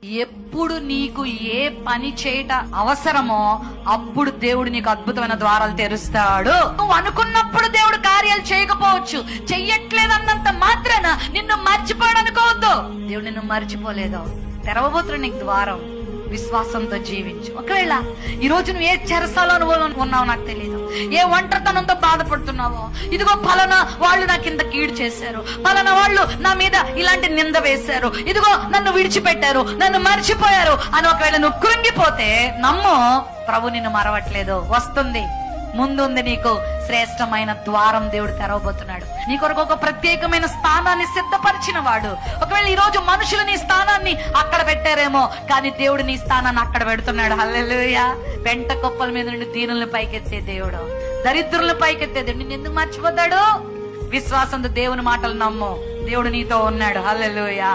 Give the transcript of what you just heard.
ఎప్పుడు నీకు ఏ పని చేయట అవసరమో అప్పుడు దేవుడు నీకు అద్భుతమైన ద్వారాలు తెరుస్తాడు. నువ్వు అనుకున్నప్పుడు దేవుడు కార్యాలు చేయకపోవచ్చు. చెయ్యట్లేదన్నంత మాత్రాన నిన్ను మర్చిపోయాడు అనుకోవద్దు. దేవుడు నిన్ను మర్చిపోలేదు. తెరవబోతున్నా నీకు ద్వారం. విశ్వాసంతో జీవించు. ఒకవేళ ఈ రోజు నువ్వు ఏ చెరసాలో ఉన్నావో నాకు తెలియదు, ఏ ఒంటరితనంతో బాధపడుతున్నావో, ఇదిగో పలానా వాళ్ళు నాకు ఇంత కీడు చేశారు, పలానా వాళ్ళు నా మీద ఇలాంటి నింద వేశారు, ఇదిగో నన్ను విడిచిపెట్టారు, నన్ను మర్చిపోయారు అని ఒకవేళ నువ్వు కృంగిపోతే నమ్ము, ప్రభు నిన్ను మరవట్లేదు. వస్తుంది, ముందుంది నీకు శ్రేష్టమైన ద్వారం. దేవుడు తెరవబోతున్నాడు. నీ కొరకు ఒక ప్రత్యేకమైన స్థానాన్ని సిద్ధపరిచిన వాడు. ఒకవేళ ఈ రోజు మనుషులు నీ స్థానాన్ని అక్కడ పెట్టారేమో, కానీ దేవుడు నీ స్థానాన్ని అక్కడ పెడుతున్నాడు. హల్లెలూయా. వెంట కుప్పల మీద నుండి దీనులను పైకెత్తే దేవుడు, దరిద్రులను పైకెత్తే దేవుడు నిన్ను ఎందుకు మర్చిపోతాడు? విశ్వాసంతో దేవుని మాటలు నమ్ము. దేవుడు నీతో ఉన్నాడు. హల్లెలూయా.